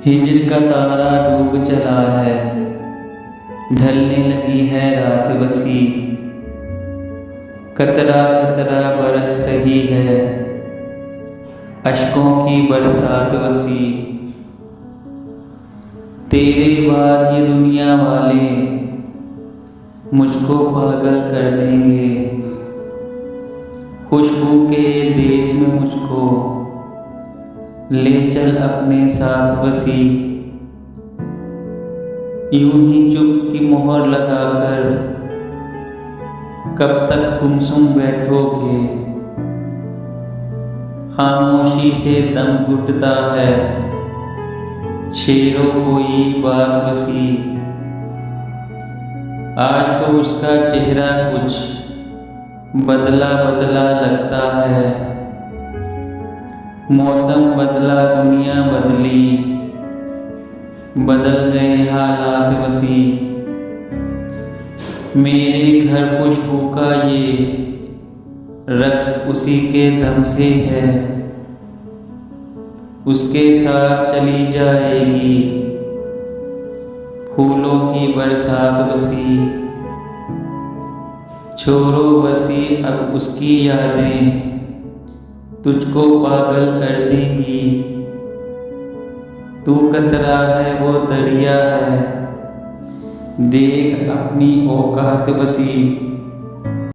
हिजर का तारा डूब चला है, ढलने लगी है रात बसी। कतरा कतरा बरस रही है, अश्कों की बरसात बसी। तेरे बाद ये दुनिया वाले मुझको पागल कर देंगे। खुशबू के देश में मुझको ले चल अपने साथ बसी। यूं ही चुप की मोहर लगाकर कब तक गुमसुम बैठोगे। खामोशी से दम घुटता है, शेरों कोई बात बसी। आज तो उसका चेहरा कुछ बदला बदला लगता है। मौसम बदला, दुनिया बदली, बदल गए हालात बसी। मेरे घर खुशबू का ये रक्स उसी के दम से है। उसके साथ चली जाएगी फूलों की बरसात बसी। छोड़ो बसी अब उसकी यादें तुझको पागल कर देंगी। तू कतरा है वो दरिया है, देख अपनी औकात बसी।